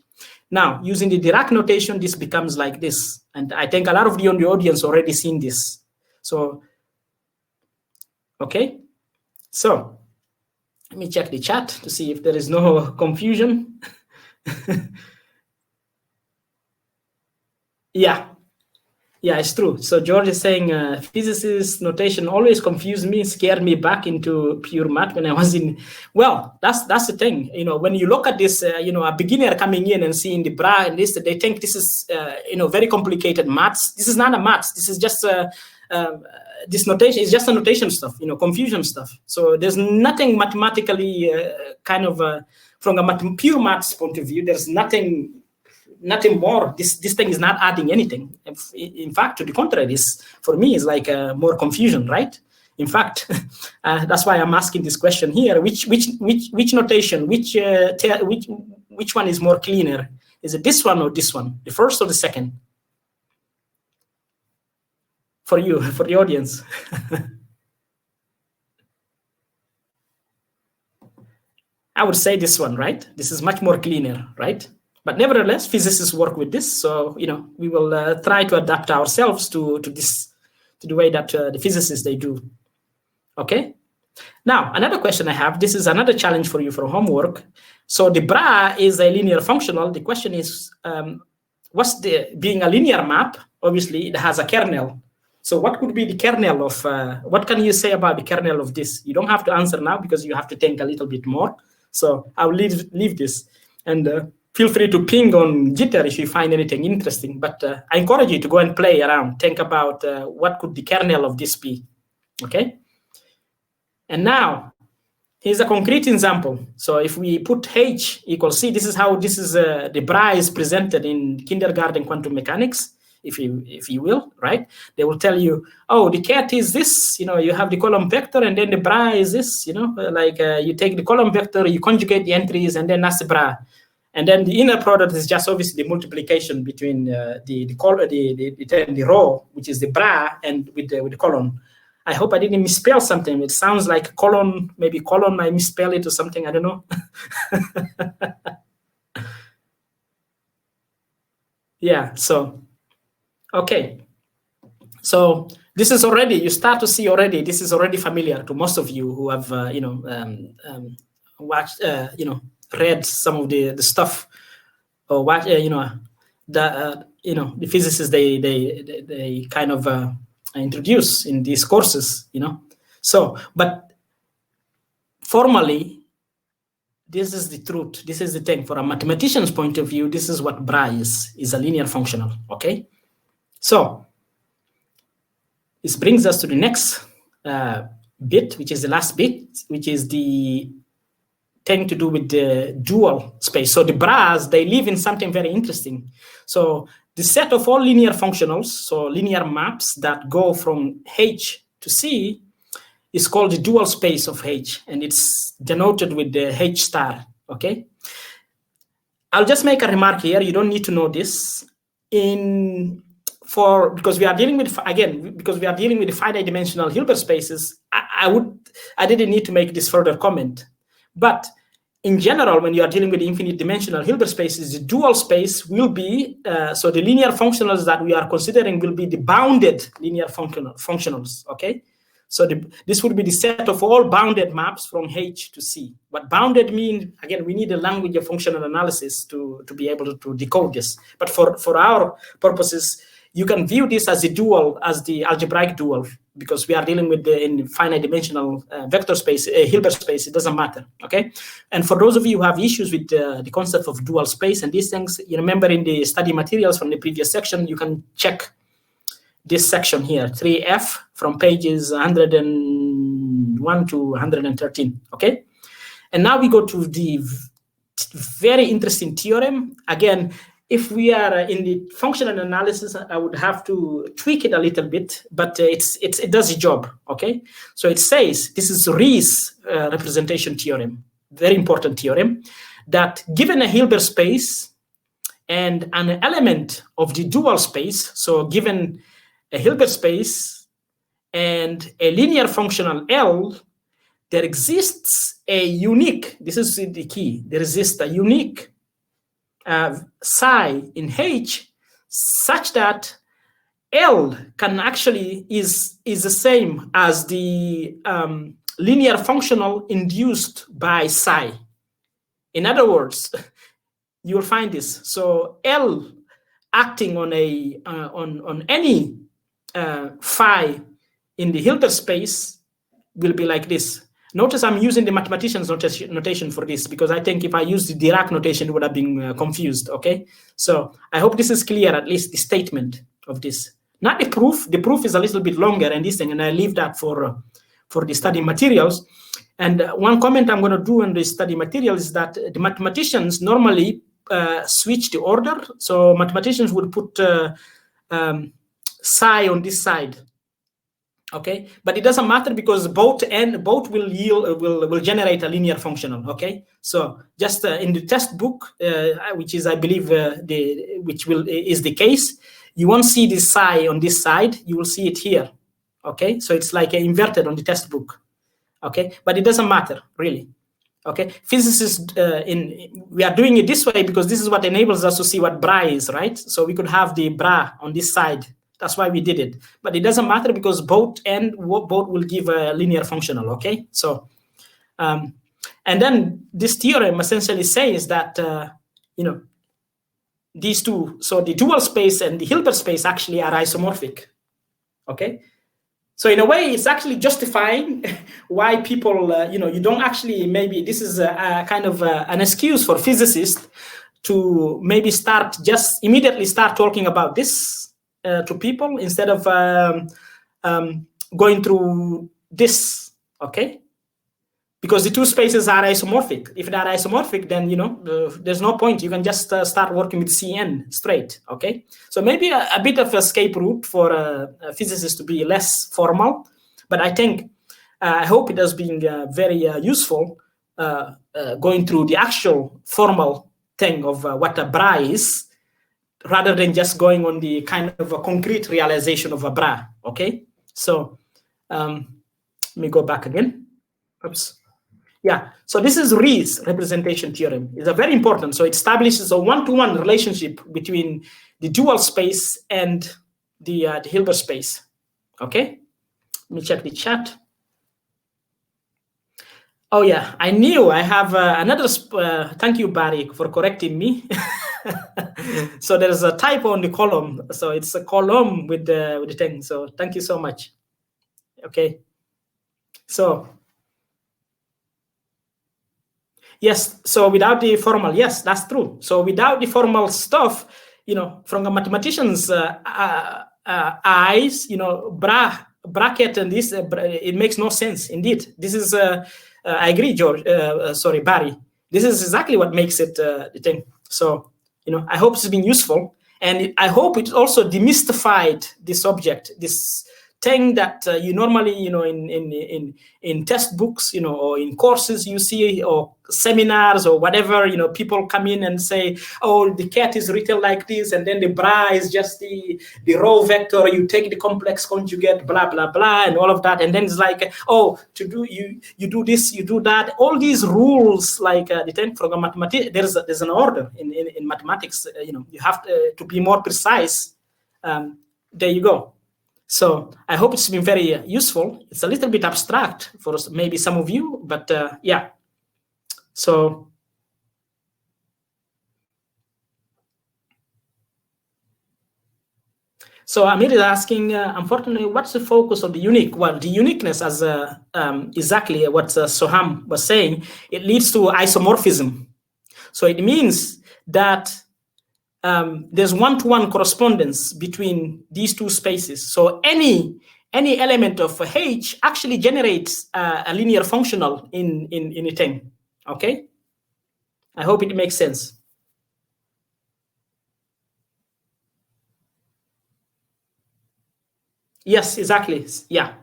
Now, using the Dirac notation, this becomes like this. And I think a lot of you in the audience already seen this. So, okay. So, let me check the chat to see if there is no confusion. Yeah, it's true. So George is saying physicist notation always confused me, scared me back into pure math when I was in. Well, that's the thing. When you look at this, a beginner coming in and seeing the bra and this, they think this is, very complicated maths. This is not a maths. This is just this notation is just a notation stuff, confusion stuff. So there's nothing mathematically from a pure maths point of view. There's nothing more. This thing is not adding anything. In fact, to the contrary, for me is like more confusion, right? In fact, that's why I'm asking this question here. Which notation? Which one is more cleaner? Is it this one or this one? The first or the second? For you, for the audience. I would say this one, right? This is much more cleaner, right? But nevertheless, physicists work with this, so we will try to adapt ourselves to the way that the physicists they do. Okay. Now another question I have. This is another challenge for you for homework. So the bra is a linear functional. The question is, being a linear map? Obviously, it has a kernel. So what could be the kernel of? What can you say about the kernel of this? You don't have to answer now because you have to think a little bit more. So I'll leave this and. Feel free to ping on Jitter if you find anything interesting, but I encourage you to go and play around, think about what could the kernel of this be, okay? And now, here's a concrete example. So if we put H equals C, this is how the bra is presented in kindergarten quantum mechanics, if you will, right? They will tell you, oh, the cat is this, you have the column vector, and then the bra is this, you take the column vector, you conjugate the entries, and then that's the bra. And then the inner product is just obviously the multiplication between the row, which is the bra, and with the column. I hope I didn't misspell something. It sounds like colon, maybe colon, I misspell it or something. I don't know. Yeah, so, okay. So this is already, you start to see already, this is already familiar to most of you who have, watched, read some of the stuff or watch, the physicists they kind of introduce in these courses, So, but formally, this is the truth. This is the thing. For a mathematician's point of view, this is what bra is a linear functional, okay? So this brings us to the next bit, which is the last bit, which is the thing to do with the dual space. So the bras, they live in something very interesting. So the set of all linear functionals, so linear maps that go from H to C, is called the dual space of H, and it's denoted with the H star, okay? I'll just make a remark here. You don't need to know this. Because we are dealing with, again, because we are dealing with the finite dimensional Hilbert spaces, I didn't need to make this further comment. But in general, when you are dealing with infinite dimensional Hilbert spaces, the dual space will be, so the linear functionals that we are considering will be the bounded linear functionals, okay? So this would be the set of all bounded maps from H to C. What bounded means, again, we need a language of functional analysis to be able to decode this. But for our purposes, you can view this as a dual, as the algebraic dual, because we are dealing with in finite dimensional vector space, Hilbert space. It doesn't matter, okay? And for those of you who have issues with the concept of dual space and these things, you remember in the study materials from the previous section, you can check this section here, 3F, from pages 101 to 113, okay? And now we go to the very interesting theorem. Again, if we are in the functional analysis, I would have to tweak it a little bit, but it does the job, okay? So it says, this is Rie's representation theorem, very important theorem, that given a Hilbert space and an element of the dual space, so given a Hilbert space and a linear functional L, there exists a unique, this is the key, there exists a unique psi in H such that L can actually is the same as the linear functional induced by psi. In other words, you will find this. So L acting on a on any phi in the Hilbert space will be like this. Notice I'm using the mathematician's notation for this, because I think if I used the Dirac notation, it would have been confused, okay? So I hope this is clear, at least the statement of this. Not the proof. The proof is a little bit longer and this thing, and I leave that for the study materials. And one comment I'm going to do on the study material is that the mathematicians normally switch the order. So mathematicians would put psi on this side, okay? But it doesn't matter, because both will yield will generate a linear functional, okay? So just in the test book, which is, I believe, is the case, you won't see this psi on this side. You will see it here, okay? So it's like inverted on the test book, okay? But it doesn't matter really, okay? Physicists, we are doing it this way because this is what enables us to see what bra is, right? So we could have the bra on this side. That's why we did it. But it doesn't matter, because both will give a linear functional, okay? So, and then this theorem essentially says that, these two, so the dual space and the Hilbert space actually are isomorphic, okay? So in a way, it's actually justifying why people, you don't actually, maybe this is a kind of an excuse for physicists to maybe immediately start talking about this to people instead of going through this, okay? Because the two spaces are isomorphic. If they are isomorphic, then there's no point. You can just start working with Cn straight, okay? So maybe a bit of escape route for physicists to be less formal, but I think I hope it has been very useful going through the actual formal thing of what a bra is, rather than just going on the kind of a concrete realization of a bra, okay? So let me go back again. Oops. Yeah, so this is Rie's representation theorem. It's a very important. So it establishes a one-to-one relationship between the dual space and the Hilbert space, okay? Let me check the chat. Oh yeah, I knew I have another, thank you, Barry, for correcting me. So there's a typo on the column. So it's a column with the thing. So thank you so much. Okay. So Yes, so without the formal, yes, that's true. So without the formal stuff, from a mathematician's eyes, bracket and this, it makes no sense. Indeed, this is, I agree, George. Sorry, Barry. This is exactly what makes it the thing. So, I hope it's been useful, and I hope it also demystified the subject, this thing that you normally, in textbooks, or in courses you see, or seminars or whatever, people come in and say, oh, the cat is written like this, and then the bra is just the row vector, you take the complex conjugate, blah, blah, blah, and all of that. And then it's like, oh, to do, you do this, you do that. All these rules, like the 10th program mathematics, there's an order in mathematics, you have to be more precise. There you go. So I hope it's been very useful. It's a little bit abstract for maybe some of you, but yeah. So Amir is asking, unfortunately, what's the focus of the unique? Well, the uniqueness, as exactly what Soham was saying, it leads to isomorphism. So it means that there's one-to-one correspondence between these two spaces. So any element of H actually generates a linear functional in a thing. Okay, I hope it makes sense. Yes, exactly. Yeah.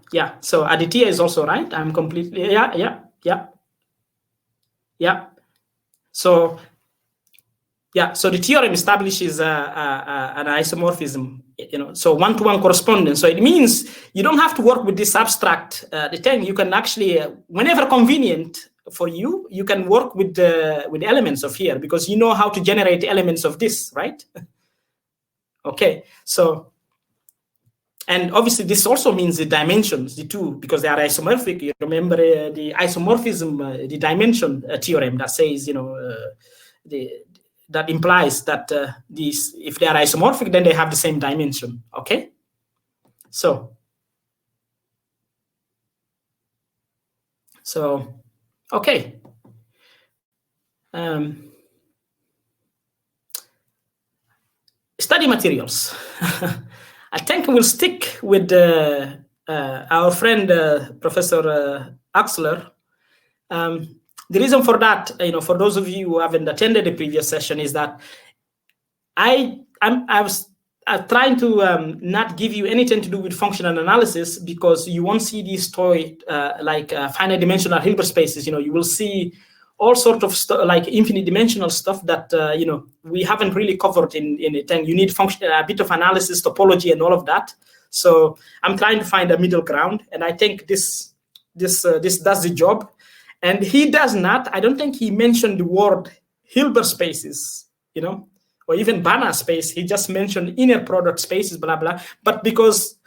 So Aditya is also right. I'm completely yeah. So so the theorem establishes an isomorphism, so one-to-one correspondence. So it means you don't have to work with this abstract the thing. You can actually, whenever convenient for you, you can work with the elements of here, because you know how to generate elements of this, right? Okay, so, and obviously this also means the dimensions, the two, because they are isomorphic. You remember the isomorphism, the dimension theorem that says, that implies that these, if they are isomorphic, then they have the same dimension. Okay, so okay. Study materials. I think we'll stick with our friend Professor Axler. The reason for that, for those of you who haven't attended the previous session, is that I was trying to not give you anything to do with functional analysis, because you won't see these toy like finite dimensional Hilbert spaces. You will see all sorts of stuff, like infinite dimensional stuff that we haven't really covered in it, and you need a bit of analysis, topology, and all of that. So I'm trying to find a middle ground, and I think this does the job. And he does not. I don't think he mentioned the word Hilbert spaces, or even Banach space. He just mentioned inner product spaces, blah blah. But because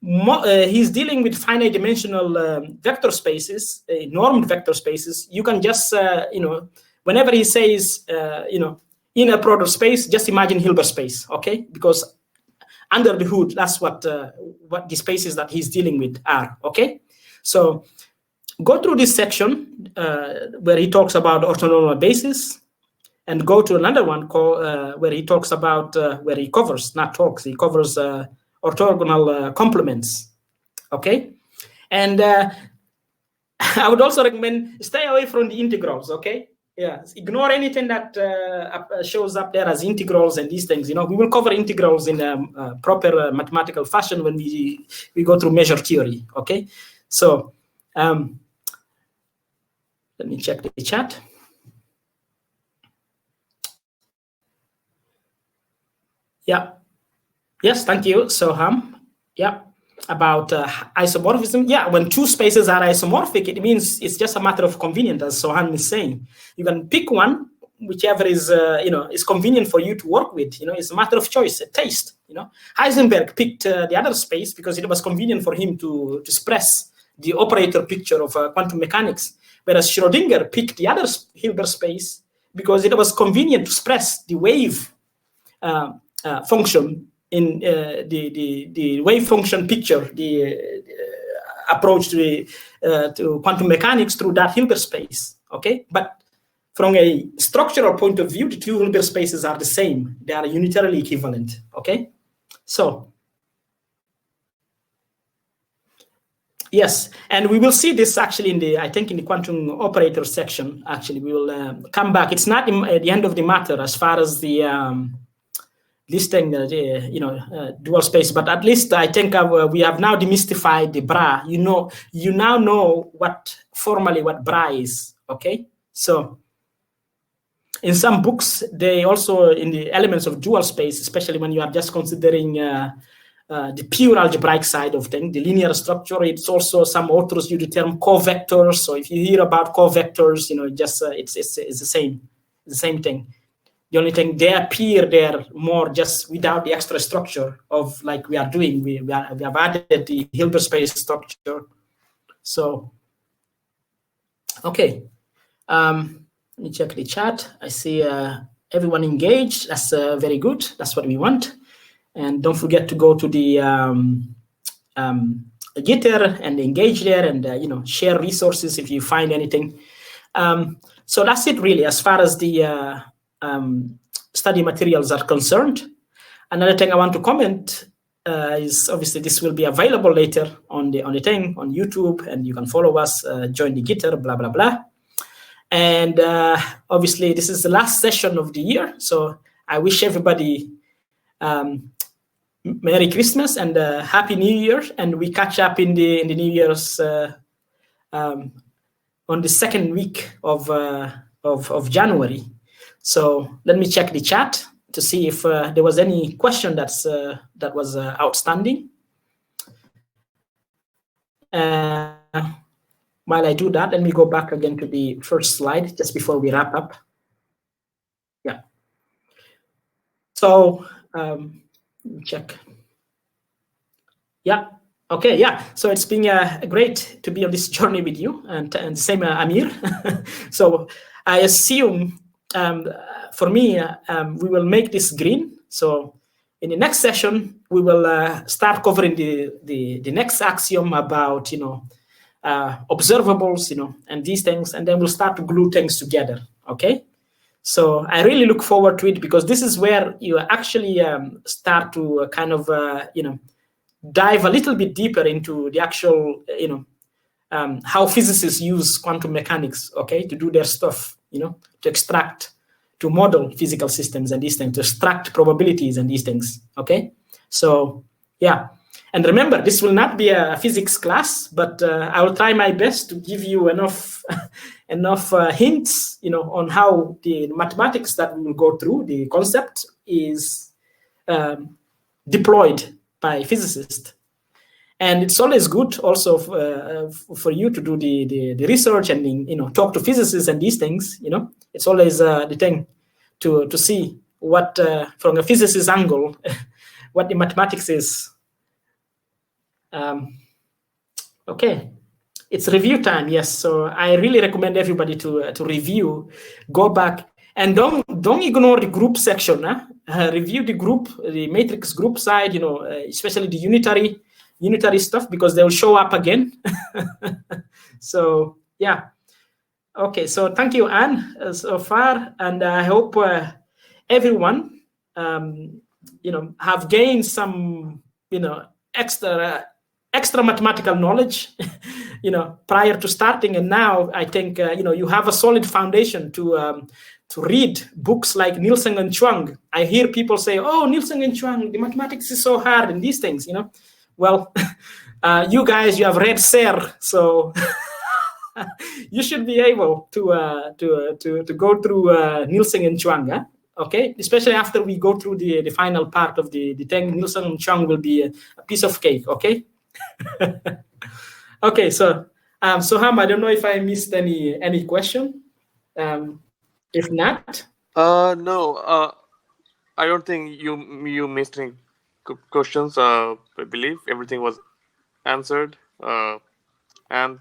he's dealing with finite dimensional vector spaces, normed vector spaces, you can just whenever he says inner product space, just imagine Hilbert space, okay? Because under the hood, that's what the spaces that he's dealing with are, okay? So go through this section where he talks about orthonormal basis, and go to another one called where he talks about where he covers, not talks, he covers orthogonal complements, okay? And I would also recommend stay away from the integrals, okay? Yeah, ignore anything that shows up there as integrals and these things. We will cover integrals in a proper mathematical fashion when we go through measure theory, okay? So let me check the chat. Yeah. Yes, thank you, Soham. Yeah, about isomorphism. Yeah, when two spaces are isomorphic, it means it's just a matter of convenience, as Soham is saying. You can pick one, whichever is is convenient for you to work with. It's a matter of choice, a taste. Heisenberg picked the other space because it was convenient for him to express the operator picture of quantum mechanics, whereas Schrödinger picked the other Hilbert space because it was convenient to express the wave function in the wave function picture, the approach to quantum mechanics through that Hilbert space. Okay, but from a structural point of view, the two Hilbert spaces are the same. They are unitarily equivalent, okay? So, yes, and we will see this actually in the, I think in the quantum operator section, actually, we will come back. It's not at the end of the matter as far as the listing, dual space, but at least I think we have now demystified the bra. You now know formally what bra is, okay? So, in some books, they also, in the elements of dual space, especially when you are just considering the pure algebraic side of things, the linear structure, it's also, some authors use the term covectors. So if you hear about covectors, it's the same thing. The only thing, they appear there more just without the extra structure of like we are doing. We have added the Hilbert space structure. So, okay. Let me check the chat. I see everyone engaged. That's very good. That's what we want. And don't forget to go to the Gitter and engage there and share resources if you find anything. So that's it really as far as the study materials are concerned. Another thing I want to comment is obviously this will be available later on the thing on YouTube, and you can follow us, join the Gitter, blah blah blah. And obviously, this is the last session of the year, so I wish everybody Merry Christmas and Happy New Year. And we catch up in the New Year's on the second week of January. So let me check the chat to see if there was any question that was outstanding. While I do that, let me go back again to the first slide just before we wrap up. Yeah. So check. Yeah. Okay. Yeah. So it's been great to be on this journey with you, and same Amir. So I assume for me we will make this green. So in the next session we will start covering the next axiom about observables, and these things, and then we'll start to glue things together. Okay, so I really look forward to it, because this is where you actually start to kind of dive a little bit deeper into the actual how physicists use quantum mechanics, okay, to do their stuff, to extract, to model physical systems and these things, to extract probabilities and these things. Okay, so yeah. And remember, this will not be a physics class, but I will try my best to give you enough hints, on how the mathematics that we will go through, the concept, is deployed by physicists. And it's always good also for you to do the research and talk to physicists and these things. It's always the thing to see what from a physicist's angle what the mathematics is. Okay, it's review time. Yes, so I really recommend everybody to review, go back, and don't ignore the group section. Review the group, the matrix group side. Especially the unitary stuff, because they will show up again. So yeah. Okay, so thank you, Anne, so far, and I hope everyone have gained some extra mathematical knowledge, prior to starting. And now I think, you have a solid foundation to read books like Nielsen and Chuang. I hear people say, oh, Nielsen and Chuang, the mathematics is so hard and these things, Well, you guys, you have read Serre, so you should be able to go through Nielsen and Chuang, okay? Especially after we go through the final part of the thing, Nielsen and Chuang will be a piece of cake, okay? Okay, so Soham, I don't know if I missed any question. If not, No, I don't think you missed any questions. I believe everything was answered. And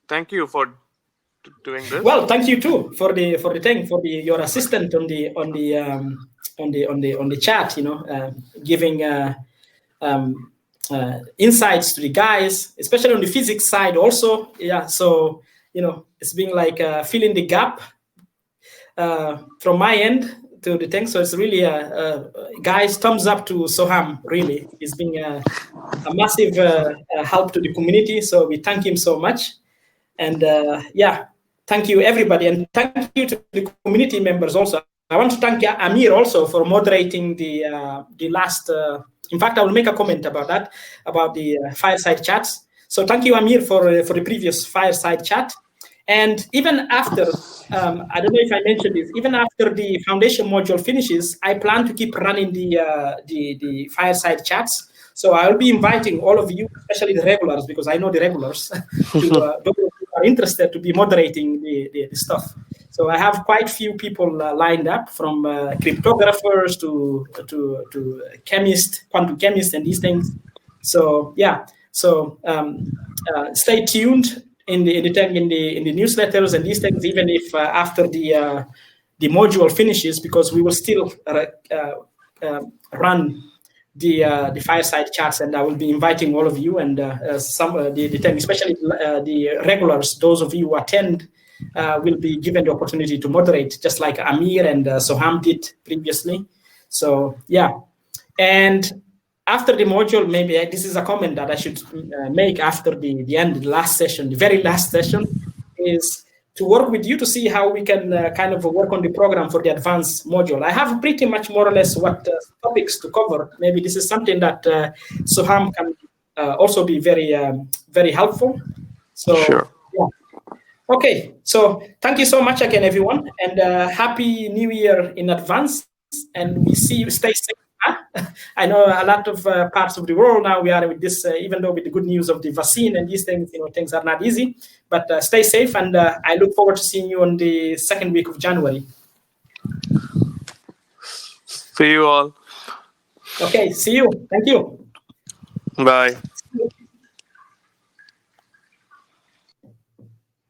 thank you for doing this. Well, thank you too for your assistant on the chat. Giving insights to the guys, especially on the physics side also. Yeah, so it's been like filling the gap from my end to the thing. So it's really guys, thumbs up to Soham. Really, he's been a massive help to the community. So we thank him so much. And yeah, thank you everybody, and thank you to the community members also. I want to thank Amir also for moderating the last. In fact, I will make a comment about that, about the fireside chats. So thank you, Amir, for the previous fireside chat. And even after, I don't know if I mentioned this, even after the foundation module finishes, I plan to keep running the fireside chats. So I'll be inviting all of you, especially the regulars, because I know the regulars, to those who are interested to be moderating the stuff. So I have quite few people lined up, from cryptographers to chemists, quantum chemists, and these things. So yeah, so stay tuned in the newsletters and these things, even if after the module finishes, because we will still run the fireside chats, and I will be inviting all of you, and especially the regulars, those of you who attend, will be given the opportunity to moderate, just like Amir and Soham did previously. So yeah, and after the module, maybe this is a comment that I should make after the end, the last session, the very last session, is to work with you to see how we can kind of work on the program for the advanced module. I have pretty much more or less what topics to cover. Maybe this is something that Soham can also be very, very helpful. So, sure. Yeah. Okay, so thank you so much again, everyone, and Happy New Year in advance. And we see you. Stay safe. I know a lot of parts of the world now we are with this, even though with the good news of the vaccine and these things, things are not easy. But stay safe, and I look forward to seeing you on the second week of January. See you all. Okay, see you. Thank you. Bye.